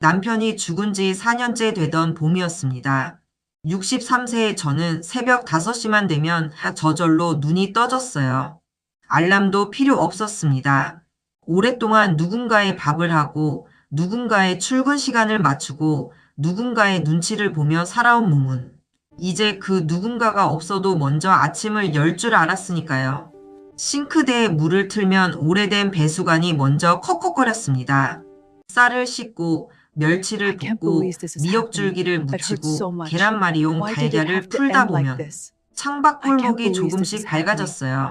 남편이 죽은 지 4년째 되던 봄이었습니다. 63세의 저는 새벽 5시만 되면 저절로 눈이 떠졌어요. 알람도 필요 없었습니다. 오랫동안 누군가의 밥을 하고 누군가의 출근 시간을 맞추고 누군가의 눈치를 보며 살아온 몸은 이제 그 누군가가 없어도 먼저 아침을 열 줄 알았으니까요. 싱크대에 물을 틀면 오래된 배수관이 먼저 컥컥거렸습니다. 쌀을 씻고 멸치를 볶고 미역줄기를 무치고 계란말이용 달걀을 풀다 보면 창밖골목이 조금씩 밝아졌어요.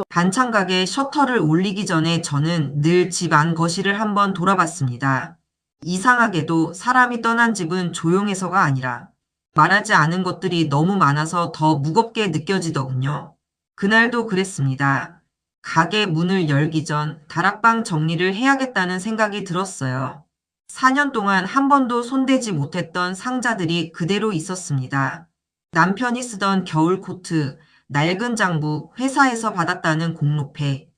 반찬 가게 셔터를 올리기 전에 저는 늘 집 안 거실을 한번 돌아봤습니다. 이상하게도 사람이 떠난 집은 조용해서가 아니라 말하지 않은 것들이 너무 많아서 더 무겁게 느껴지더군요. 그날도 그랬습니다. 가게 문을 열기 전 다락방 정리를 해야겠다는 생각이 들었어요. 4년 동안 한 번도 손대지 못했던 상자들이 그대로 있었습니다. 남편이 쓰던 겨울 코트, 낡은 장부, 회사에서 받았다는 공로패,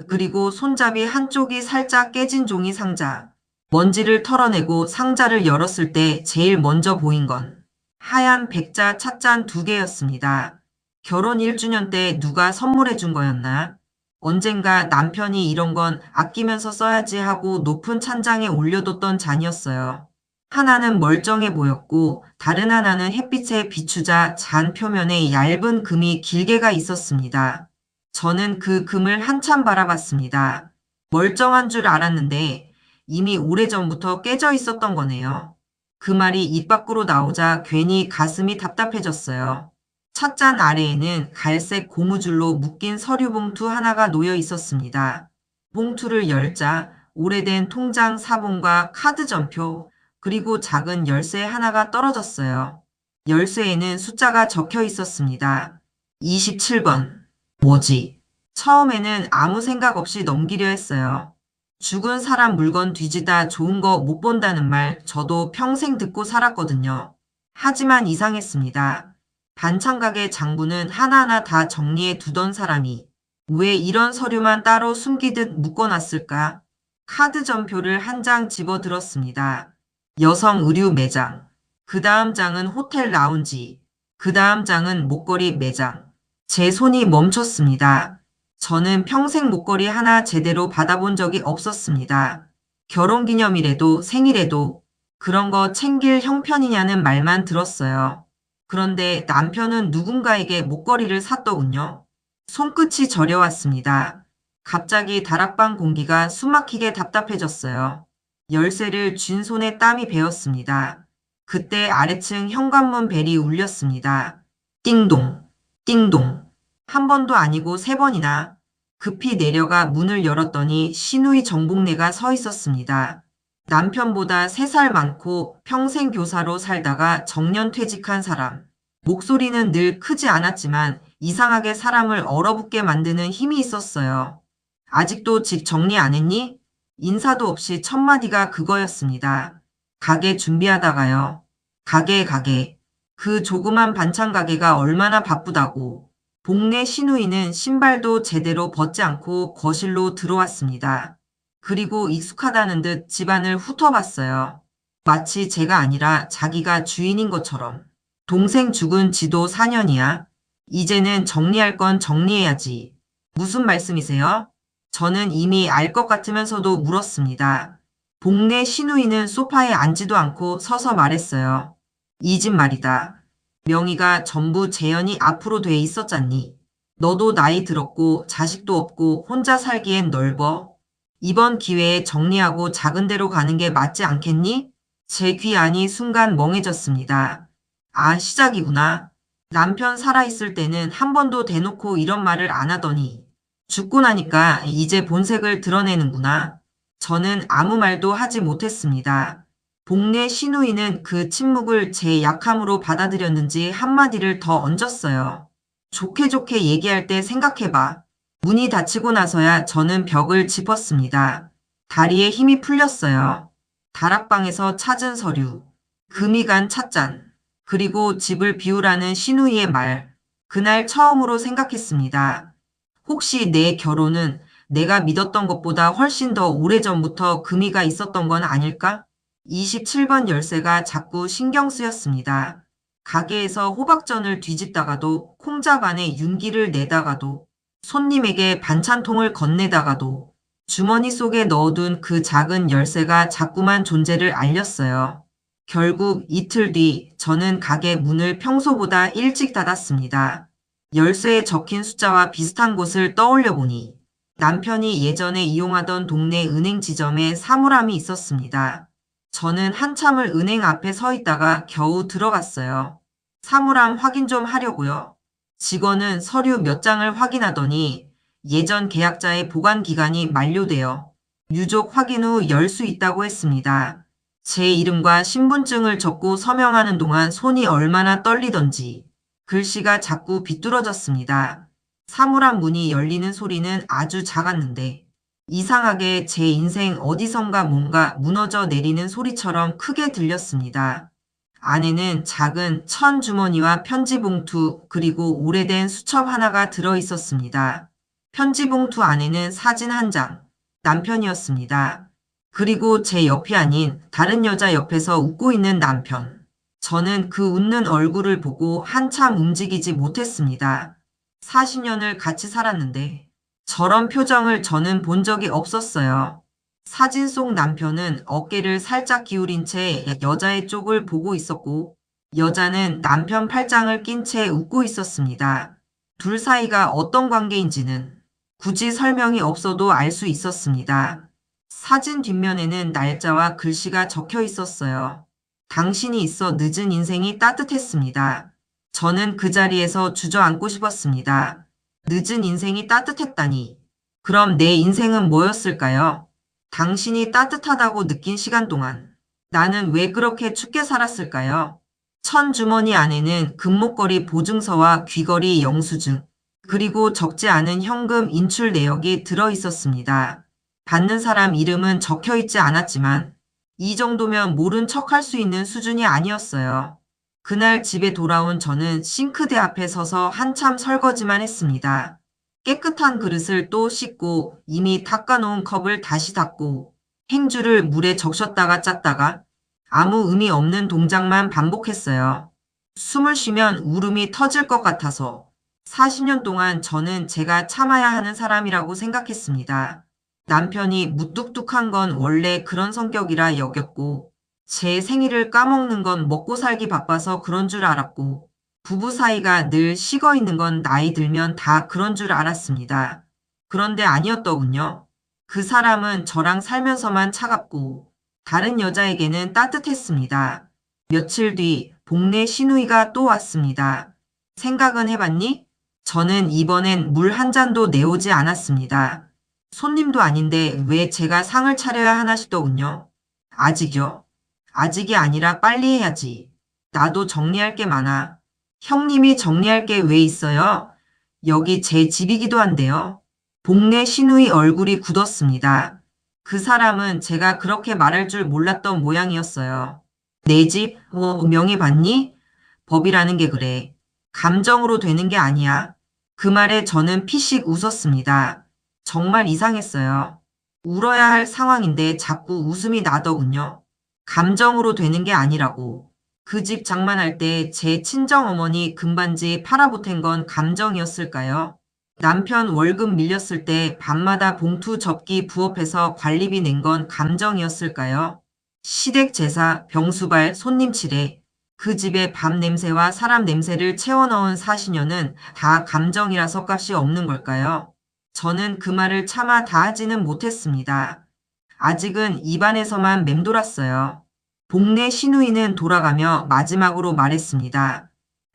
그리고 손잡이 한쪽이 살짝 깨진 종이 상자. 먼지를 털어내고 상자를 열었을 때 제일 먼저 보인 건 하얀 백자 찻잔 2개였습니다. 결혼 1주년 때 누가 선물해 준 거였나? 언젠가 남편이 이런 건 아끼면서 써야지 하고 높은 찬장에 올려뒀던 잔이었어요. 하나는 멀쩡해 보였고 다른 하나는 햇빛에 비추자 잔 표면에 얇은 금이 길게 가 있었습니다. 저는 그 금을 한참 바라봤습니다. 멀쩡한 줄 알았는데 이미 오래전부터 깨져 있었던 거네요. 그 말이 입 밖으로 나오자 괜히 가슴이 답답해졌어요. 찻잔 아래에는 갈색 고무줄로 묶인 서류 봉투 하나가 놓여 있었습니다. 봉투를 열자 오래된 통장 사본과 카드 전표, 그리고 작은 열쇠 하나가 떨어졌어요. 열쇠에는 숫자가 적혀 있었습니다. 27번. 뭐지? 처음에는 아무 생각 없이 넘기려 했어요. 죽은 사람 물건 뒤지다 좋은 거 못 본다는 말 저도 평생 듣고 살았거든요. 하지만 이상했습니다. 반찬 가게 장부는 하나하나 다 정리해 두던 사람이 왜 이런 서류만 따로 숨기듯 묶어놨을까? 카드 전표를 한 장 집어들었습니다. 여성 의류 매장. 그 다음 장은 호텔 라운지. 그 다음 장은 목걸이 매장. 제 손이 멈췄습니다. 저는 평생 목걸이 하나 제대로 받아본 적이 없었습니다. 결혼기념일에도 생일에도 그런 거 챙길 형편이냐는 말만 들었어요. 그런데 남편은 누군가에게 목걸이를 샀더군요. 손끝이 저려왔습니다. 갑자기 다락방 공기가 숨막히게 답답해졌어요. 열쇠를 쥔 손에 땀이 배었습니다. 그때 아래층 현관문 벨이 울렸습니다. 띵동, 띵동. 한 번도 아니고 3번이나. 급히 내려가 문을 열었더니 시누이 정복네가 서 있었습니다. 남편보다 3살 많고 평생 교사로 살다가 정년 퇴직한 사람. 목소리는 늘 크지 않았지만 이상하게 사람을 얼어붙게 만드는 힘이 있었어요. 아직도 집 정리 안 했니? 인사도 없이 첫 마디가 그거였습니다. 가게 준비하다가요. 가게. 그 조그만 반찬 가게가 얼마나 바쁘다고. 복내 시누이는 신발도 제대로 벗지 않고 거실로 들어왔습니다. 그리고 익숙하다는 듯 집안을 훑어봤어요. 마치 제가 아니라 자기가 주인인 것처럼. 동생 죽은 지도 4년이야. 이제는 정리할 건 정리해야지. 무슨 말씀이세요? 저는 이미 알 것 같으면서도 물었습니다. 복내 시누이는 소파에 앉지도 않고 서서 말했어요. 이 집 말이다. 명의가 전부 재현이 앞으로 돼 있었잖니. 너도 나이 들었고 자식도 없고 혼자 살기엔 넓어. 이번 기회에 정리하고 작은 데로 가는 게 맞지 않겠니? 제 귀 안이 순간 멍해졌습니다. 아, 시작이구나. 남편 살아있을 때는 한 번도 대놓고 이런 말을 안 하더니 죽고 나니까 이제 본색을 드러내는구나. 저는 아무 말도 하지 못했습니다. 복내 시누이는 그 침묵을 제 약함으로 받아들였는지 한마디를 더 얹었어요. 좋게 얘기할 때 생각해봐. 문이 닫히고 나서야 저는 벽을 짚었습니다. 다리에 힘이 풀렸어요. 다락방에서 찾은 서류, 금이 간 찻잔, 그리고 집을 비우라는 시누이의 말. 그날 처음으로 생각했습니다. 혹시 내 결혼은 내가 믿었던 것보다 훨씬 더 오래전부터 금이가 있었던 건 아닐까? 27번 열쇠가 자꾸 신경 쓰였습니다. 가게에서 호박전을 뒤집다가도, 콩작 안에 윤기를 내다가도, 손님에게 반찬통을 건네다가도, 주머니 속에 넣어둔 그 작은 열쇠가 자꾸만 존재를 알렸어요. 결국 이틀 뒤 저는 가게 문을 평소보다 일찍 닫았습니다. 열쇠에 적힌 숫자와 비슷한 곳을 떠올려 보니 남편이 예전에 이용하던 동네 은행 지점에 사물함이 있었습니다. 저는 한참을 은행 앞에 서 있다가 겨우 들어갔어요. 사물함 확인 좀 하려고요. 직원은 서류 몇 장을 확인하더니 예전 계약자의 보관 기간이 만료되어 유족 확인 후 열 수 있다고 했습니다. 제 이름과 신분증을 적고 서명하는 동안 손이 얼마나 떨리던지 글씨가 자꾸 비뚤어졌습니다. 사물함 문이 열리는 소리는 아주 작았는데 이상하게 제 인생 어디선가 뭔가 무너져 내리는 소리처럼 크게 들렸습니다. 안에는 작은 천 주머니와 편지 봉투 그리고 오래된 수첩 하나가 들어 있었습니다. 편지 봉투 안에는 사진 한 장, 남편이었습니다. 그리고 제 옆이 아닌 다른 여자 옆에서 웃고 있는 남편. 저는 그 웃는 얼굴을 보고 한참 움직이지 못했습니다. 40년을 같이 살았는데 저런 표정을 저는 본 적이 없었어요. 사진 속 남편은 어깨를 살짝 기울인 채 여자의 쪽을 보고 있었고 여자는 남편 팔짱을 낀 채 웃고 있었습니다. 둘 사이가 어떤 관계인지는 굳이 설명이 없어도 알 수 있었습니다. 사진 뒷면에는 날짜와 글씨가 적혀 있었어요. 당신이 있어 늦은 인생이 따뜻했습니다. 저는 그 자리에서 주저앉고 싶었습니다. 늦은 인생이 따뜻했다니. 그럼 내 인생은 뭐였을까요? 당신이 따뜻하다고 느낀 시간 동안 나는 왜 그렇게 춥게 살았을까요? 천 주머니 안에는 금목걸이 보증서와 귀걸이 영수증, 그리고 적지 않은 현금 인출 내역이 들어 있었습니다. 받는 사람 이름은 적혀 있지 않았지만 이 정도면 모른 척 할 수 있는 수준이 아니었어요. 그날 집에 돌아온 저는 싱크대 앞에 서서 한참 설거지만 했습니다. 깨끗한 그릇을 또 씻고 이미 닦아놓은 컵을 다시 닦고 행주를 물에 적셨다가 짰다가 아무 의미 없는 동작만 반복했어요. 숨을 쉬면 울음이 터질 것 같아서 40년 동안 저는 제가 참아야 하는 사람이라고 생각했습니다. 남편이 무뚝뚝한 건 원래 그런 성격이라 여겼고 제 생일을 까먹는 건 먹고 살기 바빠서 그런 줄 알았고 부부 사이가 늘 식어 있는 건 나이 들면 다 그런 줄 알았습니다. 그런데 아니었더군요. 그 사람은 저랑 살면서만 차갑고 다른 여자에게는 따뜻했습니다. 며칠 뒤 동네 시누이가 또 왔습니다. 생각은 해봤니? 저는 이번엔 물 한 잔도 내오지 않았습니다. 손님도 아닌데 왜 제가 상을 차려야 하나 싶더군요. 아직요? 아직이 아니라 빨리 해야지. 나도 정리할 게 많아. 형님이 정리할 게 왜 있어요? 여기 제 집이기도 한데요. 동네 시누이 얼굴이 굳었습니다. 그 사람은 제가 그렇게 말할 줄 몰랐던 모양이었어요. 내 집? 명의 봤니? 법이라는 게 그래. 감정으로 되는 게 아니야. 그 말에 저는 피식 웃었습니다. 정말 이상했어요. 울어야 할 상황인데 자꾸 웃음이 나더군요. 감정으로 되는 게 아니라고. 그 집 장만할 때 제 친정어머니 금반지 팔아보탠 건 감정이었을까요? 남편 월급 밀렸을 때 밤마다 봉투 접기 부업해서 관리비 낸 건 감정이었을까요? 시댁 제사, 병수발, 손님 치레, 그 집의 밥 냄새와 사람 냄새를 채워넣은 40년은 다 감정이라서 값이 없는 걸까요? 저는 그 말을 차마 다 하지는 못했습니다. 아직은 입안에서만 맴돌았어요. 동네 시누이는 돌아가며 마지막으로 말했습니다.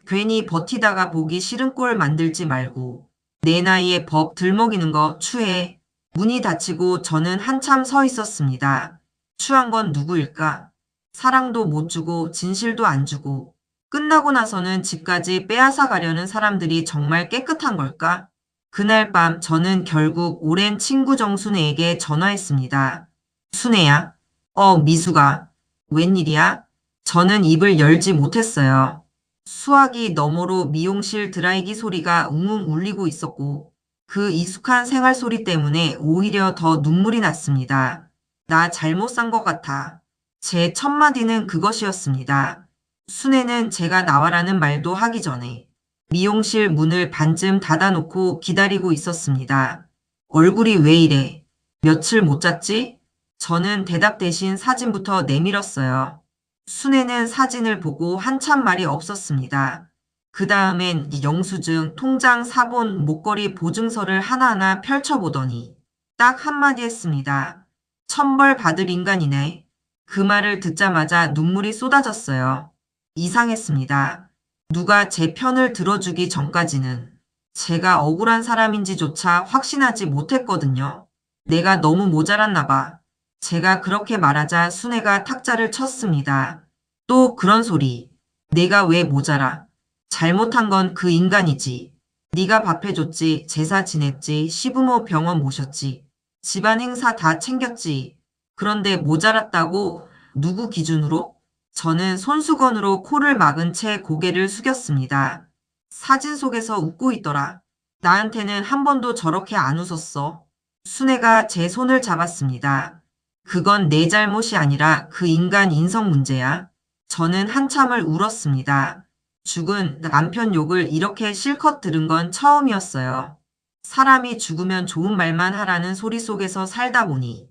괜히 버티다가 보기 싫은 꼴 만들지 말고 내 나이에 법 들먹이는 거 추해. 문이 닫히고 저는 한참 서 있었습니다. 추한 건 누구일까? 사랑도 못 주고 진실도 안 주고 끝나고 나서는 집까지 빼앗아 가려는 사람들이 정말 깨끗한 걸까? 그날 밤 저는 결국 오랜 친구 정순애에게 전화했습니다. 순애야? 미수가. 웬일이야? 저는 입을 열지 못했어요. 수화기 너머로 미용실 드라이기 소리가 웅웅 울리고 있었고 그 익숙한 생활 소리 때문에 오히려 더 눈물이 났습니다. 나 잘못 산 것 같아. 제 첫 마디는 그것이었습니다. 순애는 제가 나와라는 말도 하기 전에 미용실 문을 반쯤 닫아놓고 기다리고 있었습니다. 얼굴이 왜 이래? 며칠 못 잤지? 저는 대답 대신 사진부터 내밀었어요. 순애는 사진을 보고 한참 말이 없었습니다. 그 다음엔 영수증, 통장, 사본, 목걸이 보증서를 하나하나 펼쳐보더니 딱 한마디 했습니다. 천벌 받을 인간이네. 그 말을 듣자마자 눈물이 쏟아졌어요. 이상했습니다. 누가 제 편을 들어주기 전까지는 제가 억울한 사람인지조차 확신하지 못했거든요. 내가 너무 모자랐나 봐. 제가 그렇게 말하자 순애가 탁자를 쳤습니다. 또 그런 소리. 내가 왜 모자라? 잘못한 건 그 인간이지. 네가 밥 해줬지, 제사 지냈지, 시부모 병원 모셨지, 집안 행사 다 챙겼지. 그런데 모자랐다고 누구 기준으로? 저는 손수건으로 코를 막은 채 고개를 숙였습니다. 사진 속에서 웃고 있더라. 나한테는 한 번도 저렇게 안 웃었어. 순애가 제 손을 잡았습니다. 그건 내 잘못이 아니라 그 인간 인성 문제야. 저는 한참을 울었습니다. 죽은 남편 욕을 이렇게 실컷 들은 건 처음이었어요. 사람이 죽으면 좋은 말만 하라는 소리 속에서 살다 보니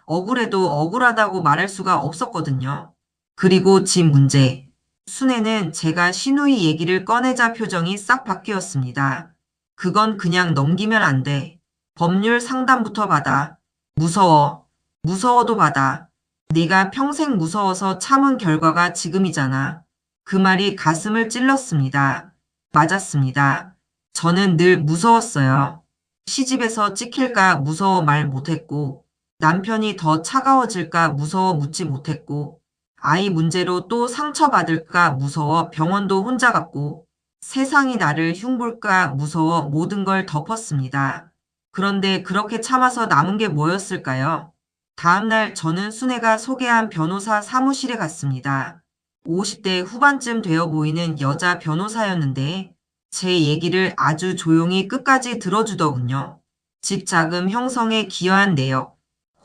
억울해도 억울하다고 말할 수가 없었거든요. 그리고 집 문제. 순애는 제가 시누이 얘기를 꺼내자 표정이 싹 바뀌었습니다. 그건 그냥 넘기면 안 돼. 법률 상담부터 받아. 무서워. 무서워도 받아. 네가 평생 무서워서 참은 결과가 지금이잖아. 그 말이 가슴을 찔렀습니다. 맞았습니다. 저는 늘 무서웠어요. 시집에서 찍힐까 무서워 말 못했고, 남편이 더 차가워질까 무서워 묻지 못했고, 아이 문제로 또 상처받을까 무서워 병원도 혼자 갔고, 세상이 나를 흉볼까 무서워 모든 걸 덮었습니다. 그런데 그렇게 참아서 남은 게 뭐였을까요? 다음날 저는 순애가 소개한 변호사 사무실에 갔습니다. 50대 후반쯤 되어 보이는 여자 변호사였는데 제 얘기를 아주 조용히 끝까지 들어주더군요. 집 자금 형성에 기여한 내역,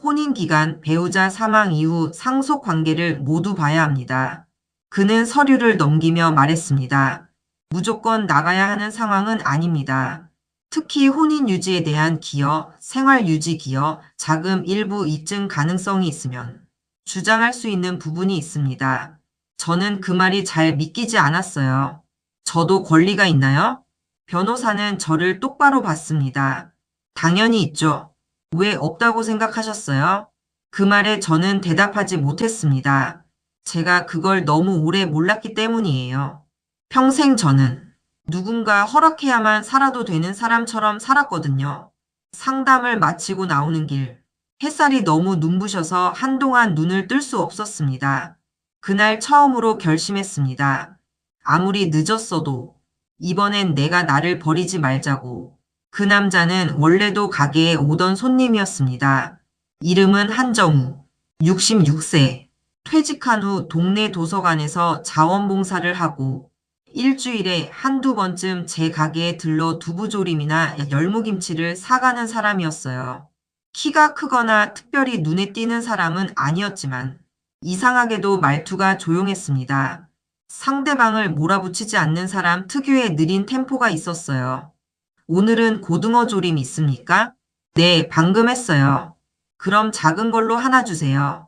혼인기간, 배우자 사망 이후 상속 관계를 모두 봐야 합니다. 그는 서류를 넘기며 말했습니다. 무조건 나가야 하는 상황은 아닙니다. 특히 혼인 유지에 대한 기여, 생활 유지 기여, 자금 일부 입증 가능성이 있으면 주장할 수 있는 부분이 있습니다. 저는 그 말이 잘 믿기지 않았어요. 저도 권리가 있나요? 변호사는 저를 똑바로 봤습니다. 당연히 있죠. 왜 없다고 생각하셨어요? 그 말에 저는 대답하지 못했습니다. 제가 그걸 너무 오래 몰랐기 때문이에요. 평생 저는 누군가 허락해야만 살아도 되는 사람처럼 살았거든요. 상담을 마치고 나오는 길, 햇살이 너무 눈부셔서 한동안 눈을 뜰 수 없었습니다. 그날 처음으로 결심했습니다. 아무리 늦었어도 이번엔 내가 나를 버리지 말자고. 그 남자는 원래도 가게에 오던 손님이었습니다. 이름은 한정우, 66세. 퇴직한 후 동네 도서관에서 자원봉사를 하고 일주일에 한두 번쯤 제 가게에 들러 두부조림이나 열무김치를 사가는 사람이었어요. 키가 크거나 특별히 눈에 띄는 사람은 아니었지만 이상하게도 말투가 조용했습니다. 상대방을 몰아붙이지 않는 사람 특유의 느린 템포가 있었어요. 오늘은 고등어 조림 있습니까? 네, 방금 했어요. 그럼 작은 걸로 하나 주세요.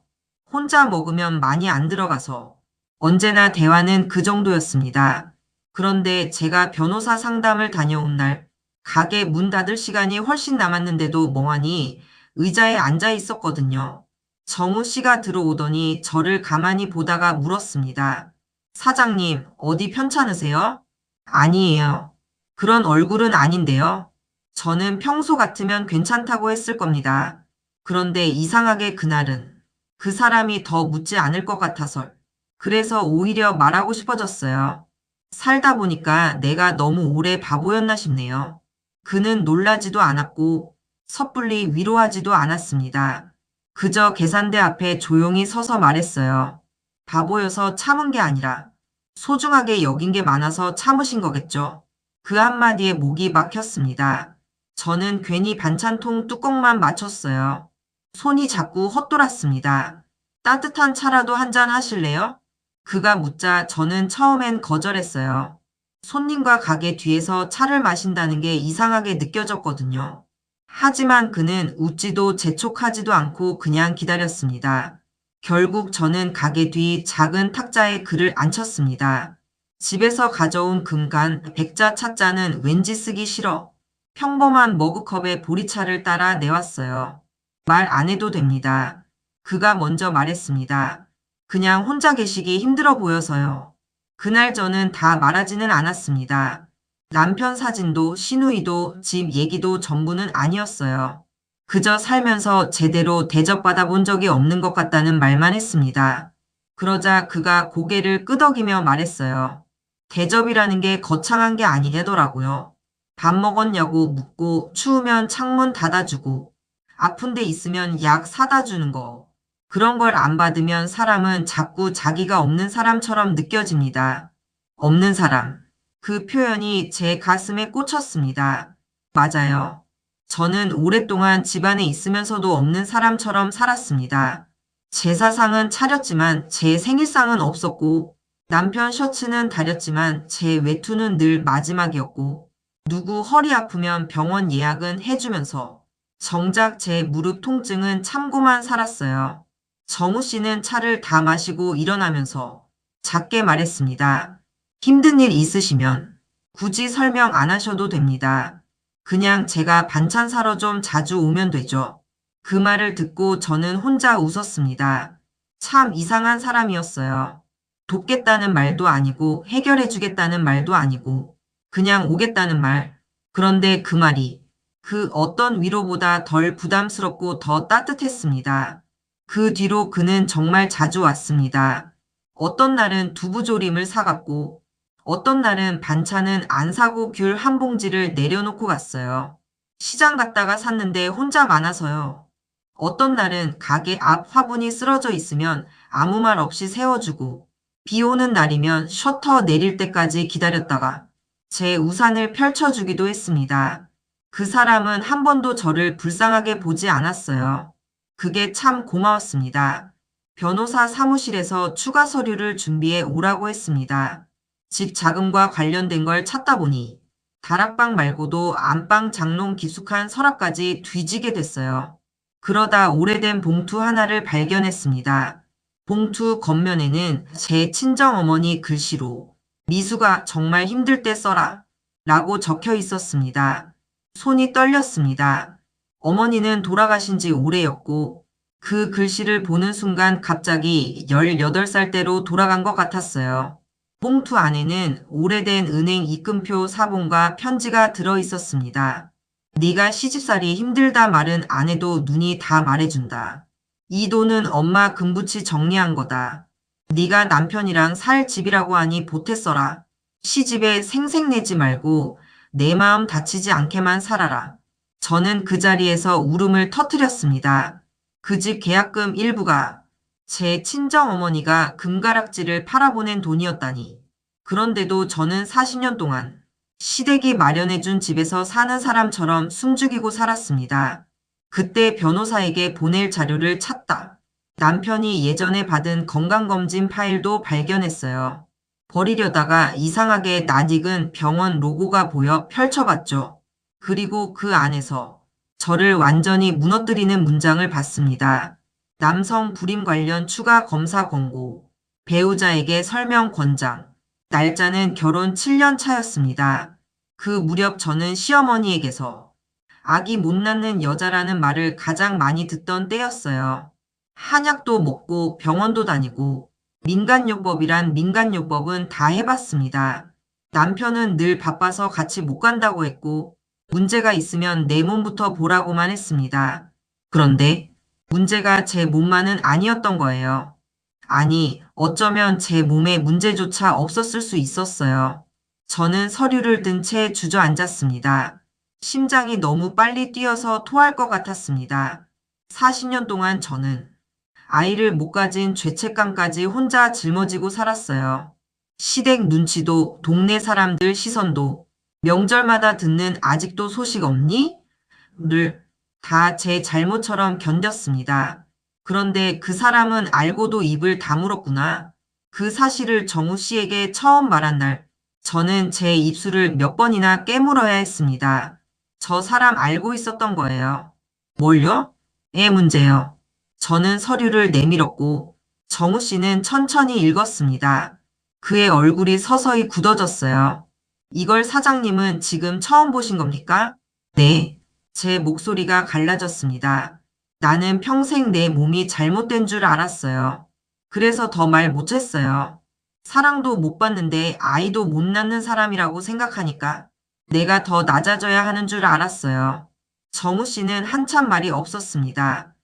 혼자 먹으면 많이 안 들어가서. 언제나 대화는 그 정도였습니다. 그런데 제가 변호사 상담을 다녀온 날, 가게 문 닫을 시간이 훨씬 남았는데도 멍하니 의자에 앉아 있었거든요. 정우 씨가 들어오더니 저를 가만히 보다가 물었습니다. 사장님, 어디 편찮으세요? 아니에요. 그런 얼굴은 아닌데요. 저는 평소 같으면 괜찮다고 했을 겁니다. 그런데 이상하게 그날은 그 사람이 더 묻지 않을 것 같아서 그래서 오히려 말하고 싶어졌어요. 살다 보니까 내가 너무 오래 바보였나 싶네요. 그는 놀라지도 않았고 섣불리 위로하지도 않았습니다. 그저 계산대 앞에 조용히 서서 말했어요. 바보여서 참은 게 아니라 소중하게 여긴 게 많아서 참으신 거겠죠. 그 한마디에 목이 막혔습니다. 저는 괜히 반찬통 뚜껑만 맞췄어요. 손이 자꾸 헛돌았습니다. 따뜻한 차라도 한잔 하실래요? 그가 묻자 저는 처음엔 거절했어요. 손님과 가게 뒤에서 차를 마신다는 게 이상하게 느껴졌거든요. 하지만 그는 웃지도 재촉하지도 않고 그냥 기다렸습니다. 결국 저는 가게 뒤 작은 탁자에 글을 앉혔습니다. 집에서 가져온 금간 백자 차자는 왠지 쓰기 싫어. 평범한 머그컵에 보리차를 따라 내왔어요. 말 안 해도 됩니다. 그가 먼저 말했습니다. 그냥 혼자 계시기 힘들어 보여서요. 그날 저는 다 말하지는 않았습니다. 남편 사진도 시누이도 집 얘기도 전부는 아니었어요. 그저 살면서 제대로 대접받아 본 적이 없는 것 같다는 말만 했습니다. 그러자 그가 고개를 끄덕이며 말했어요. 대접이라는 게 거창한 게 아니더라고요. 밥 먹었냐고 묻고 추우면 창문 닫아주고 아픈 데 있으면 약 사다 주는 거. 그런 걸 안 받으면 사람은 자꾸 자기가 없는 사람처럼 느껴집니다. 없는 사람. 그 표현이 제 가슴에 꽂혔습니다. 맞아요. 저는 오랫동안 집안에 있으면서도 없는 사람처럼 살았습니다. 제사상은 차렸지만 제 생일상은 없었고 남편 셔츠는 다렸지만 제 외투는 늘 마지막이었고 누구 허리 아프면 병원 예약은 해주면서 정작 제 무릎 통증은 참고만 살았어요. 정우 씨는 차를 다 마시고 일어나면서 작게 말했습니다. 힘든 일 있으시면 굳이 설명 안 하셔도 됩니다. 그냥 제가 반찬 사러 좀 자주 오면 되죠. 그 말을 듣고 저는 혼자 웃었습니다. 참 이상한 사람이었어요. 돕겠다는 말도 아니고 해결해주겠다는 말도 아니고 그냥 오겠다는 말. 그런데 그 말이 그 어떤 위로보다 덜 부담스럽고 더 따뜻했습니다. 그 뒤로 그는 정말 자주 왔습니다. 어떤 날은 두부조림을 사갔고 어떤 날은 반찬은 안 사고 귤 한 봉지를 내려놓고 갔어요. 시장 갔다가 샀는데 혼자 많아서요. 어떤 날은 가게 앞 화분이 쓰러져 있으면 아무 말 없이 세워주고 비 오는 날이면 셔터 내릴 때까지 기다렸다가 제 우산을 펼쳐주기도 했습니다. 그 사람은 한 번도 저를 불쌍하게 보지 않았어요. 그게 참 고마웠습니다. 변호사 사무실에서 추가 서류를 준비해 오라고 했습니다. 집 자금과 관련된 걸 찾다 보니 다락방 말고도 안방 장롱 깊숙한 서랍까지 뒤지게 됐어요. 그러다 오래된 봉투 하나를 발견했습니다. 봉투 겉면에는 제 친정어머니 글씨로 미수가 정말 힘들 때 써라 라고 적혀 있었습니다. 손이 떨렸습니다. 어머니는 돌아가신 지 오래였고 그 글씨를 보는 순간 갑자기 18살 때로 돌아간 것 같았어요. 봉투 안에는 오래된 은행 입금표 사본과 편지가 들어 있었습니다. 네가 시집살이 힘들다 말은 안 해도 눈이 다 말해준다. 이 돈은 엄마 금붙이 정리한 거다. 네가 남편이랑 살 집이라고 하니 보태 써라. 시집에 생색내지 말고 내 마음 다치지 않게만 살아라. 저는 그 자리에서 울음을 터뜨렸습니다. 그 집 계약금 일부가 제 친정어머니가 금가락지를 팔아보낸 돈이었다니. 그런데도 저는 40년 동안 시댁이 마련해준 집에서 사는 사람처럼 숨죽이고 살았습니다. 그때 변호사에게 보낼 자료를 찾다. 남편이 예전에 받은 건강검진 파일도 발견했어요. 버리려다가 이상하게 낯익은 병원 로고가 보여 펼쳐봤죠. 그리고 그 안에서 저를 완전히 무너뜨리는 문장을 봤습니다. 남성 불임 관련 추가 검사 권고, 배우자에게 설명 권장, 날짜는 결혼 7년 차였습니다. 그 무렵 저는 시어머니에게서 아기 못 낳는 여자라는 말을 가장 많이 듣던 때였어요. 한약도 먹고 병원도 다니고 민간요법이란 민간요법은 다 해봤습니다. 남편은 늘 바빠서 같이 못 간다고 했고 문제가 있으면 내 몸부터 보라고만 했습니다. 그런데 문제가 제 몸만은 아니었던 거예요. 아니, 어쩌면 제 몸에 문제조차 없었을 수 있었어요. 저는 서류를 든 채 주저앉았습니다. 심장이 너무 빨리 뛰어서 토할 것 같았습니다. 40년 동안 저는 아이를 못 가진 죄책감까지 혼자 짊어지고 살았어요. 시댁 눈치도 동네 사람들 시선도 명절마다 듣는 아직도 소식 없니? 늘 다 제 잘못처럼 견뎠습니다. 그런데 그 사람은 알고도 입을 다물었구나. 그 사실을 정우 씨에게 처음 말한 날, 저는 제 입술을 몇 번이나 깨물어야 했습니다. 저 사람 알고 있었던 거예요. 뭘요? 애 문제요. 저는 서류를 내밀었고, 정우 씨는 천천히 읽었습니다. 그의 얼굴이 서서히 굳어졌어요. 이걸 사장님은 지금 처음 보신 겁니까? 네. 제 목소리가 갈라졌습니다. 나는 평생 내 몸이 잘못된 줄 알았어요. 그래서 더 말 못했어요. 사랑도 못 받는데 아이도 못 낳는 사람이라고 생각하니까 내가 더 낮아져야 하는 줄 알았어요. 정우 씨는 한참 말이 없었습니다.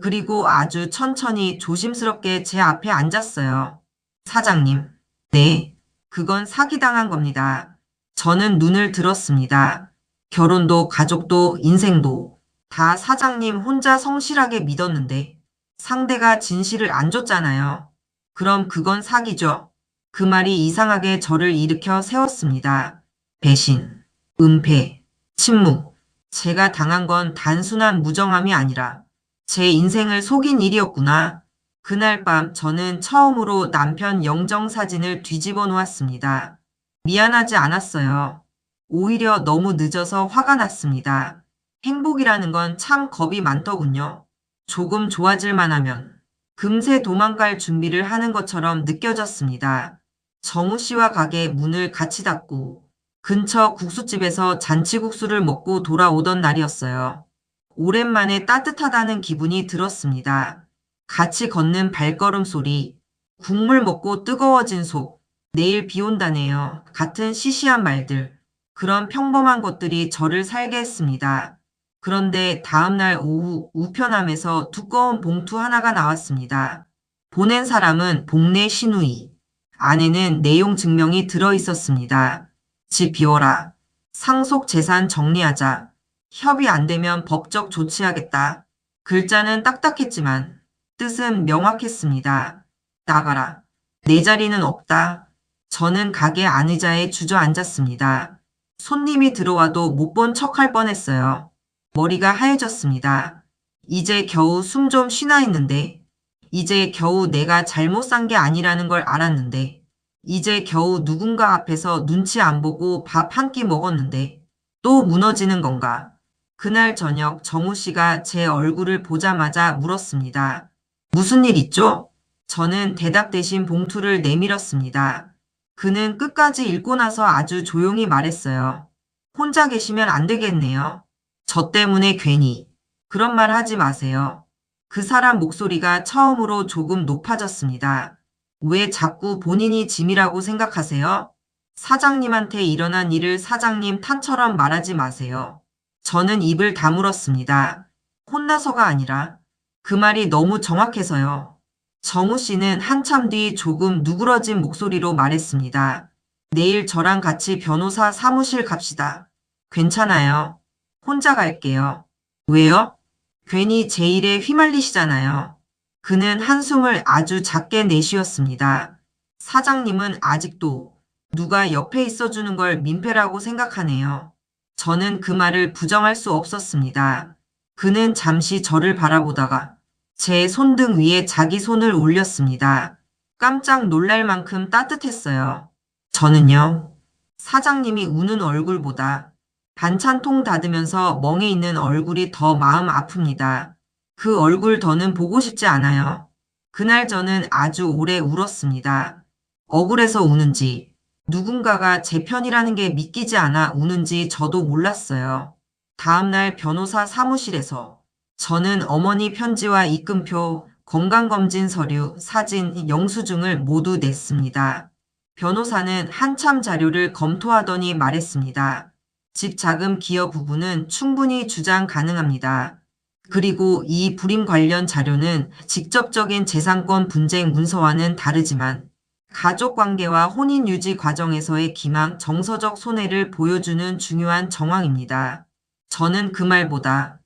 그리고 아주 천천히 조심스럽게 제 앞에 앉았어요. 사장님, 네, 그건 사기당한 겁니다. 저는 눈을 들었습니다. 결혼도 가족도 인생도 다 사장님 혼자 성실하게 믿었는데 상대가 진실을 안 줬잖아요. 그럼 그건 사기죠. 그 말이 이상하게 저를 일으켜 세웠습니다. 배신, 은폐, 침묵. 제가 당한 건 단순한 무정함이 아니라 제 인생을 속인 일이었구나. 그날 밤 저는 처음으로 남편 영정 사진을 뒤집어 놓았습니다. 미안하지 않았어요. 오히려 너무 늦어서 화가 났습니다. 행복이라는 건 참 겁이 많더군요. 조금 좋아질만 하면 금세 도망갈 준비를 하는 것처럼 느껴졌습니다. 정우 씨와 가게 문을 같이 닫고 근처 국수집에서 잔치국수를 먹고 돌아오던 날이었어요. 오랜만에 따뜻하다는 기분이 들었습니다. 같이 걷는 발걸음 소리, 국물 먹고 뜨거워진 속, 내일 비 온다네요. 같은 시시한 말들, 그런 평범한 것들이 저를 살게 했습니다. 그런데 다음날 오후 우편함에서 두꺼운 봉투 하나가 나왔습니다. 보낸 사람은 복내 신우이. 안에는 내용 증명이 들어 있었습니다. 집 비워라. 상속 재산 정리하자. 협의 안 되면 법적 조치하겠다. 글자는 딱딱했지만 뜻은 명확했습니다. 나가라. 내 자리는 없다. 저는 가게 안의자에 주저앉았습니다. 손님이 들어와도 못 본 척할 뻔했어요. 머리가 하얘졌습니다. 이제 겨우 숨 좀 쉬나 했는데, 이제 겨우 내가 잘못 산 게 아니라는 걸 알았는데, 이제 겨우 누군가 앞에서 눈치 안 보고 밥 한 끼 먹었는데, 또 무너지는 건가? 그날 저녁 정우 씨가 제 얼굴을 보자마자 물었습니다. 무슨 일 있죠? 저는 대답 대신 봉투를 내밀었습니다. 그는 끝까지 읽고 나서 아주 조용히 말했어요. 혼자 계시면 안 되겠네요. 저 때문에 괜히. 그런 말 하지 마세요. 그 사람 목소리가 처음으로 조금 높아졌습니다. 왜 자꾸 본인이 짐이라고 생각하세요? 사장님한테 일어난 일을 사장님 탓처럼 말하지 마세요. 저는 입을 다물었습니다. 혼나서가 아니라 그 말이 너무 정확해서요. 정우 씨는 한참 뒤 조금 누그러진 목소리로 말했습니다. 내일 저랑 같이 변호사 사무실 갑시다. 괜찮아요. 혼자 갈게요. 왜요? 괜히 제 일에 휘말리시잖아요. 그는 한숨을 아주 작게 내쉬었습니다. 사장님은 아직도 누가 옆에 있어주는 걸 민폐라고 생각하네요. 저는 그 말을 부정할 수 없었습니다. 그는 잠시 저를 바라보다가 제 손등 위에 자기 손을 올렸습니다. 깜짝 놀랄 만큼 따뜻했어요. 저는요, 사장님이 우는 얼굴보다 반찬통 닫으면서 멍해 있는 얼굴이 더 마음 아픕니다. 그 얼굴 더는 보고 싶지 않아요. 그날 저는 아주 오래 울었습니다. 억울해서 우는지, 누군가가 제 편이라는 게 믿기지 않아 우는지 저도 몰랐어요. 다음날 변호사 사무실에서 저는 어머니 편지와 입금표, 건강검진 서류, 사진, 영수증을 모두 냈습니다. 변호사는 한참 자료를 검토하더니 말했습니다. 집 자금 기여 부분은 충분히 주장 가능합니다. 그리고 이 불임 관련 자료는 직접적인 재산권 분쟁 문서와는 다르지만 가족관계와 혼인 유지 과정에서의 기망, 정서적 손해를 보여주는 중요한 정황입니다. 저는 그 말보다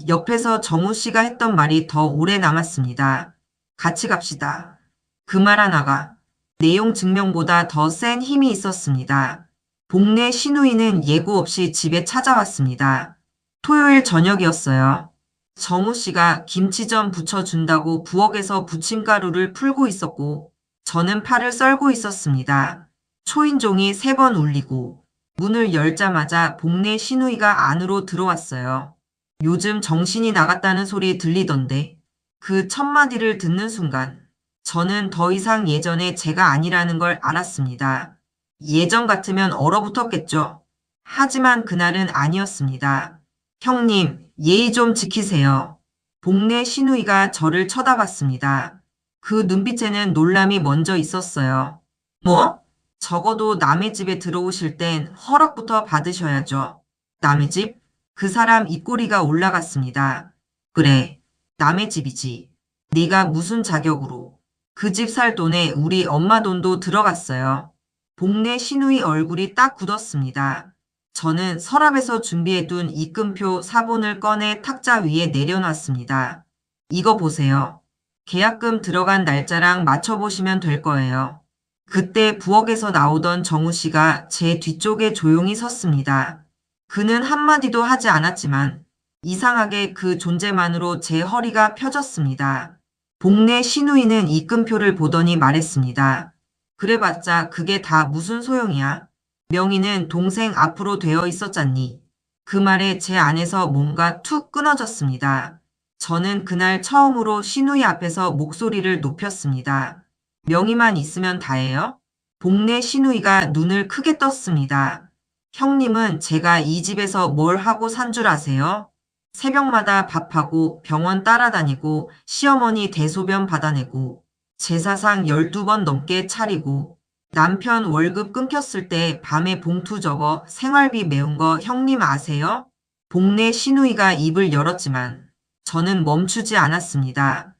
옆에서 정우 씨가 했던 말이 더 오래 남았습니다. 같이 갑시다. 그 말 하나가 내용 증명보다 더 센 힘이 있었습니다. 복내 신우이는 예고 없이 집에 찾아왔습니다. 토요일 저녁이었어요. 정우 씨가 김치전 부쳐준다고 부엌에서 부침가루를 풀고 있었고, 저는 팔을 썰고 있었습니다. 초인종이 3번 울리고, 문을 열자마자 복내 시누이가 안으로 들어왔어요. 요즘 정신이 나갔다는 소리 들리던데, 그 첫 마디를 듣는 순간, 저는 더 이상 예전의 제가 아니라는 걸 알았습니다. 예전 같으면 얼어붙었겠죠. 하지만 그날은 아니었습니다. 형님, 예의 좀 지키세요. 복내 시누이가 저를 쳐다봤습니다. 그 눈빛에는 놀람이 먼저 있었어요. 뭐? 적어도 남의 집에 들어오실 땐 허락부터 받으셔야죠. 남의 집? 그 사람 입꼬리가 올라갔습니다. 그래, 남의 집이지. 네가 무슨 자격으로. 그 집 살 돈에 우리 엄마 돈도 들어갔어요. 복내 시누이 얼굴이 딱 굳었습니다. 저는 서랍에서 준비해둔 입금표 사본을 꺼내 탁자 위에 내려놨습니다. 이거 보세요. 계약금 들어간 날짜랑 맞춰보시면 될 거예요. 그때 부엌에서 나오던 정우 씨가 제 뒤쪽에 조용히 섰습니다. 그는 한마디도 하지 않았지만 이상하게 그 존재만으로 제 허리가 펴졌습니다. 복내 시누이는 입금표를 보더니 말했습니다. 그래봤자 그게 다 무슨 소용이야. 명의는 동생 앞으로 되어 있었잖니. 그 말에 제 안에서 뭔가 툭 끊어졌습니다. 저는 그날 처음으로 시누이 앞에서 목소리를 높였습니다. 명의만 있으면 다예요? 복내 시누이가 눈을 크게 떴습니다. 형님은 제가 이 집에서 뭘 하고 산 줄 아세요? 새벽마다 밥하고 병원 따라다니고 시어머니 대소변 받아내고 제사상 12번 넘게 차리고 남편 월급 끊겼을 때 밤에 봉투 접어 생활비 메운 거 형님 아세요? 복내 시누이가 입을 열었지만 저는 멈추지 않았습니다.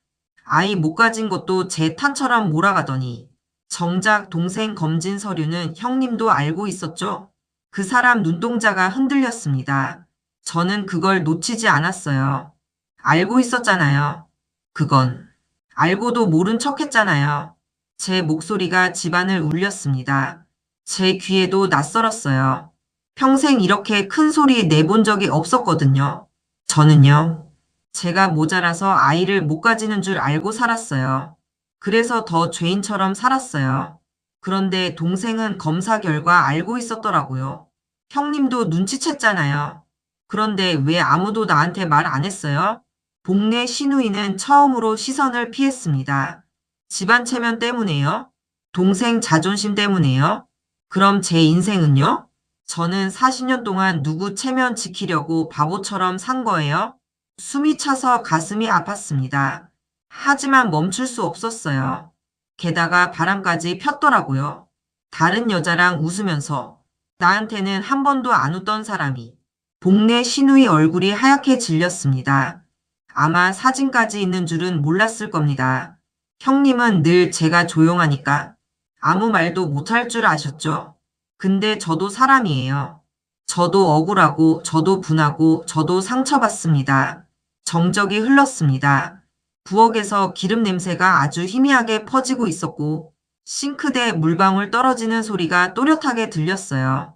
아이 못 가진 것도 제 탄처럼 몰아가더니 정작 동생 검진 서류는 형님도 알고 있었죠? 그 사람 눈동자가 흔들렸습니다. 저는 그걸 놓치지 않았어요. 알고 있었잖아요. 그건 알고도 모른 척 했잖아요. 제 목소리가 집안을 울렸습니다. 제 귀에도 낯설었어요. 평생 이렇게 큰 소리 내본 적이 없었거든요. 저는요. 제가 모자라서 아이를 못 가지는 줄 알고 살았어요. 그래서 더 죄인처럼 살았어요. 그런데 동생은 검사 결과 알고 있었더라고요. 형님도 눈치챘잖아요. 그런데 왜 아무도 나한테 말 안 했어요? 복내 시누이는 처음으로 시선을 피했습니다. 집안 체면 때문에요? 동생 자존심 때문에요? 그럼 제 인생은요? 저는 40년 동안 누구 체면 지키려고 바보처럼 산 거예요? 숨이 차서 가슴이 아팠습니다. 하지만 멈출 수 없었어요. 게다가 바람까지 폈더라고요. 다른 여자랑 웃으면서 나한테는 한 번도 안 웃던 사람이. 복내 시누이 얼굴이 하얗게 질렸습니다. 아마 사진까지 있는 줄은 몰랐을 겁니다. 형님은 늘 제가 조용하니까 아무 말도 못할 줄 아셨죠. 근데 저도 사람이에요. 저도 억울하고, 저도 분하고, 저도 상처받습니다. 정적이 흘렀습니다. 부엌에서 기름 냄새가 아주 희미하게 퍼지고 있었고, 싱크대 물방울 떨어지는 소리가 또렷하게 들렸어요.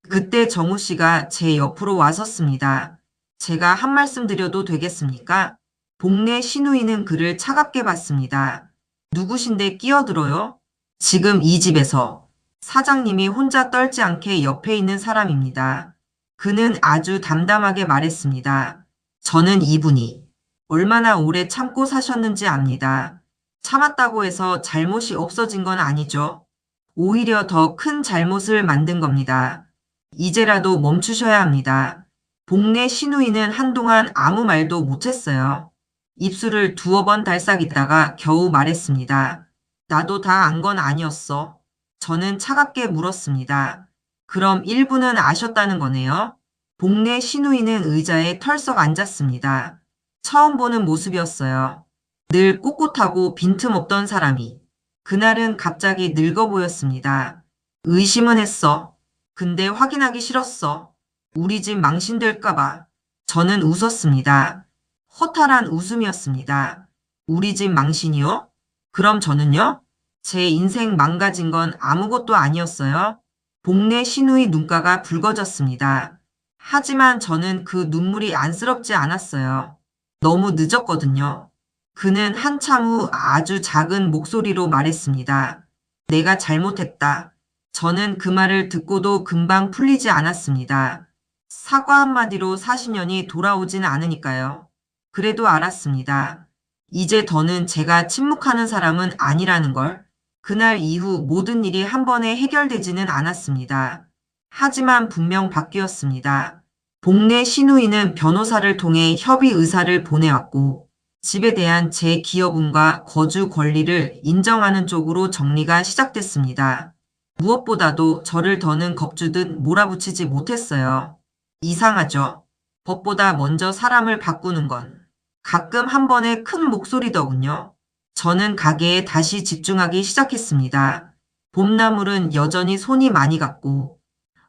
그때 정우 씨가 제 옆으로 와섰습니다. 제가 한 말씀 드려도 되겠습니까? 복내 시누이는 그를 차갑게 봤습니다. 누구신데 끼어들어요? 지금 이 집에서 사장님이 혼자 떨지 않게 옆에 있는 사람입니다. 그는 아주 담담하게 말했습니다. 저는 이분이 얼마나 오래 참고 사셨는지 압니다. 참았다고 해서 잘못이 없어진 건 아니죠. 오히려 더 큰 잘못을 만든 겁니다. 이제라도 멈추셔야 합니다. 복내 시누이는 한동안 아무 말도 못했어요. 입술을 두어 번 달싹이다가 겨우 말했습니다. 나도 다 안 건 아니었어. 저는 차갑게 물었습니다. 그럼 일부는 아셨다는 거네요? 복내 시누이는 의자에 털썩 앉았습니다. 처음 보는 모습이었어요. 늘 꼿꼿하고 빈틈없던 사람이. 그날은 갑자기 늙어 보였습니다. 의심은 했어. 근데 확인하기 싫었어. 우리 집 망신될까봐. 저는 웃었습니다. 허탈한 웃음이었습니다. 우리 집 망신이요? 그럼 저는요? 제 인생 망가진 건 아무것도 아니었어요. 복내 시누이 눈가가 붉어졌습니다. 하지만 저는 그 눈물이 안쓰럽지 않았어요. 너무 늦었거든요. 그는 한참 후 아주 작은 목소리로 말했습니다. 내가 잘못했다. 저는 그 말을 듣고도 금방 풀리지 않았습니다. 사과 한마디로 40년이 돌아오진 않으니까요. 그래도 알았습니다. 이제 더는 제가 침묵하는 사람은 아니라는 걸. 그날 이후 모든 일이 한 번에 해결되지는 않았습니다. 하지만 분명 바뀌었습니다. 복내 시누이는 변호사를 통해 협의 의사를 보내왔고 집에 대한 제 기여분과 거주 권리를 인정하는 쪽으로 정리가 시작됐습니다. 무엇보다도 저를 더는 겁주듯 몰아붙이지 못했어요. 이상하죠. 법보다 먼저 사람을 바꾸는 건 가끔 한 번의 큰 목소리더군요. 저는 가게에 다시 집중하기 시작했습니다. 봄나물은 여전히 손이 많이 갔고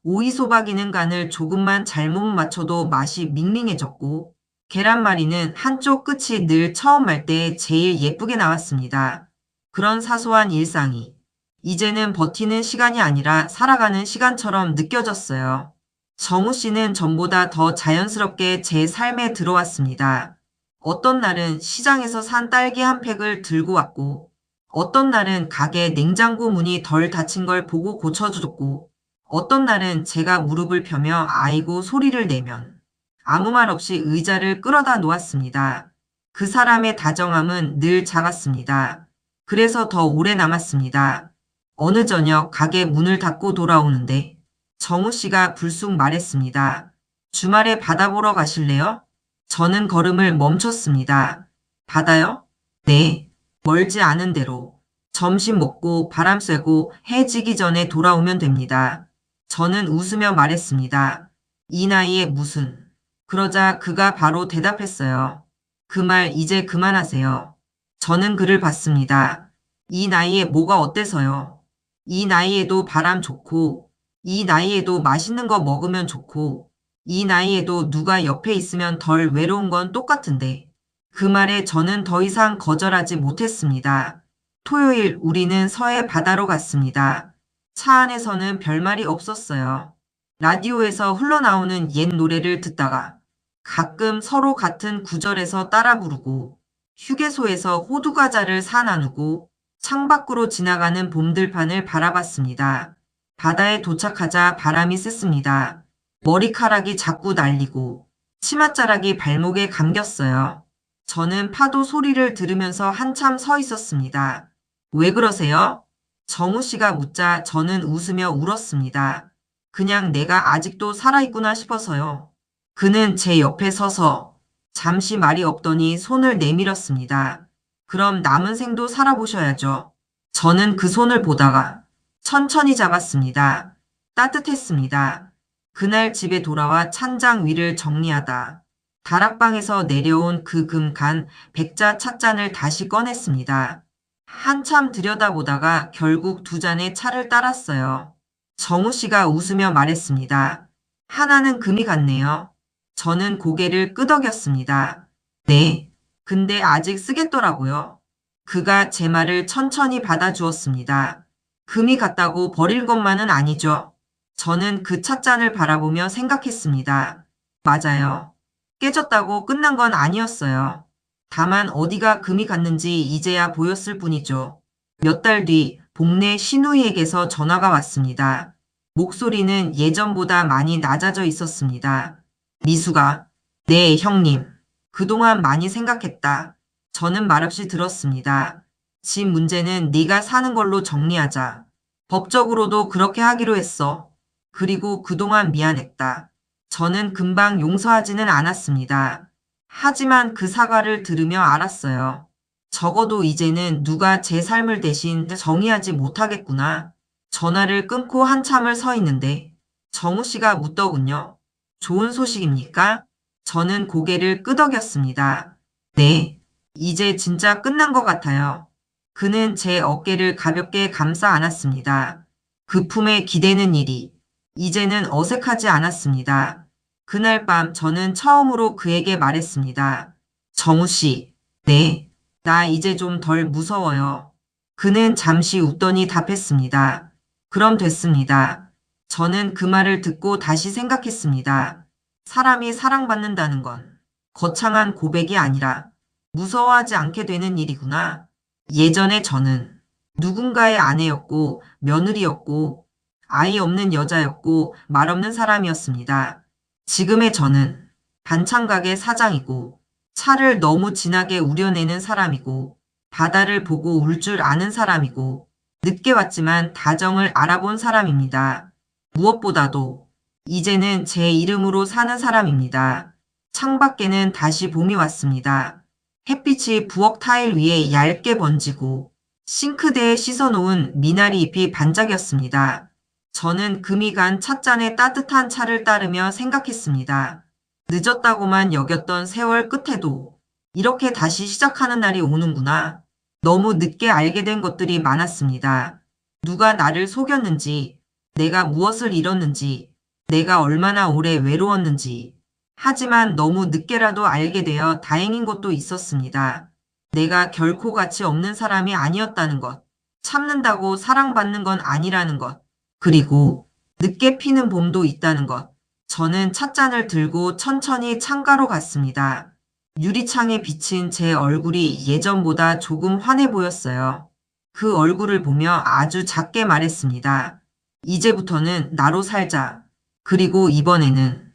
오이소박이는 간을 조금만 잘못 맞춰도 맛이 밍밍해졌고 계란말이는 한쪽 끝이 늘 처음 말 때 제일 예쁘게 나왔습니다. 그런 사소한 일상이 이제는 버티는 시간이 아니라 살아가는 시간처럼 느껴졌어요. 정우 씨는 전보다 더 자연스럽게 제 삶에 들어왔습니다. 어떤 날은 시장에서 산 딸기 한 팩을 들고 왔고 어떤 날은 가게 냉장고 문이 덜 닫힌 걸 보고 고쳐줬고 어떤 날은 제가 무릎을 펴며 아이고 소리를 내면 아무 말 없이 의자를 끌어다 놓았습니다. 그 사람의 다정함은 늘 작았습니다. 그래서 더 오래 남았습니다. 어느 저녁 가게 문을 닫고 돌아오는데 정우 씨가 불쑥 말했습니다. 주말에 바다 보러 가실래요? 저는 걸음을 멈췄습니다. 바다요? 네. 멀지 않은 데로. 점심 먹고 바람 쐬고 해 지기 전에 돌아오면 됩니다. 저는 웃으며 말했습니다. 이 나이에 무슨. 그러자 그가 바로 대답했어요. 그 말 이제 그만하세요. 저는 그를 봤습니다. 이 나이에 뭐가 어때서요? 이 나이에도 바람 좋고, 이 나이에도 맛있는 거 먹으면 좋고, 이 나이에도 누가 옆에 있으면 덜 외로운 건 똑같은데. 그 말에 저는 더 이상 거절하지 못했습니다. 토요일 우리는 서해 바다로 갔습니다. 차 안에서는 별말이 없었어요. 라디오에서 흘러나오는 옛 노래를 듣다가 가끔 서로 같은 구절에서 따라 부르고 휴게소에서 호두과자를 사 나누고 창밖으로 지나가는 봄들판을 바라봤습니다. 바다에 도착하자 바람이 셌습니다. 머리카락이 자꾸 날리고 치맛자락이 발목에 감겼어요. 저는 파도 소리를 들으면서 한참 서 있었습니다. 왜 그러세요? 정우 씨가 묻자 저는 웃으며 울었습니다. 그냥 내가 아직도 살아있구나 싶어서요. 그는 제 옆에 서서 잠시 말이 없더니 손을 내밀었습니다. 그럼 남은 생도 살아보셔야죠. 저는 그 손을 보다가 천천히 잡았습니다. 따뜻했습니다. 그날 집에 돌아와 찬장 위를 정리하다 다락방에서 내려온 그 금간 백자 찻잔을 다시 꺼냈습니다. 한참 들여다보다가 결국 두 잔의 차를 따랐어요. 정우 씨가 웃으며 말했습니다. 하나는 금이 같네요. 저는 고개를 끄덕였습니다. 네. 근데 아직 쓰겠더라고요. 그가 제 말을 천천히 받아주었습니다. 금이 같다고 버릴 것만은 아니죠. 저는 그 찻잔을 바라보며 생각했습니다. 맞아요. 깨졌다고 끝난 건 아니었어요. 다만 어디가 금이 갔는지 이제야 보였을 뿐이죠. 몇 달 뒤 복내 시누이에게서 전화가 왔습니다. 목소리는 예전보다 많이 낮아져 있었습니다. 미수가, 네, 형님. 그동안 많이 생각했다. 저는 말없이 들었습니다. 집 문제는 네가 사는 걸로 정리하자. 법적으로도 그렇게 하기로 했어. 그리고 그동안 미안했다. 저는 금방 용서하지는 않았습니다. 하지만 그 사과를 들으며 알았어요. 적어도 이제는 누가 제 삶을 대신 정의하지 못하겠구나. 전화를 끊고 한참을 서 있는데 정우 씨가 묻더군요. 좋은 소식입니까? 저는 고개를 끄덕였습니다. 네, 이제 진짜 끝난 것 같아요. 그는 제 어깨를 가볍게 감싸 안았습니다. 그 품에 기대는 일이 이제는 어색하지 않았습니다. 그날 밤 저는 처음으로 그에게 말했습니다. 정우 씨, 네, 나 이제 좀 덜 무서워요. 그는 잠시 웃더니 답했습니다. 그럼 됐습니다. 저는 그 말을 듣고 다시 생각했습니다. 사람이 사랑받는다는 건 거창한 고백이 아니라 무서워하지 않게 되는 일이구나. 예전에 저는 누군가의 아내였고 며느리였고 아이 없는 여자였고 말 없는 사람이었습니다. 지금의 저는 반찬 가게 사장이고 차를 너무 진하게 우려내는 사람이고 바다를 보고 울 줄 아는 사람이고 늦게 왔지만 다정을 알아본 사람입니다. 무엇보다도 이제는 제 이름으로 사는 사람입니다. 창밖에는 다시 봄이 왔습니다. 햇빛이 부엌 타일 위에 얇게 번지고 싱크대에 씻어놓은 미나리 잎이 반짝였습니다. 저는 금이 간 찻잔에 따뜻한 차를 따르며 생각했습니다. 늦었다고만 여겼던 세월 끝에도 이렇게 다시 시작하는 날이 오는구나. 너무 늦게 알게 된 것들이 많았습니다. 누가 나를 속였는지, 내가 무엇을 잃었는지, 내가 얼마나 오래 외로웠는지. 하지만 너무 늦게라도 알게 되어 다행인 것도 있었습니다. 내가 결코 가치 없는 사람이 아니었다는 것, 참는다고 사랑받는 건 아니라는 것, 그리고 늦게 피는 봄도 있다는 것. 저는 찻잔을 들고 천천히 창가로 갔습니다. 유리창에 비친 제 얼굴이 예전보다 조금 환해 보였어요. 그 얼굴을 보며 아주 작게 말했습니다. 이제부터는 나로 살자. 그리고 이번에는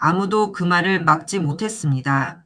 아무도 그 말을 막지 못했습니다.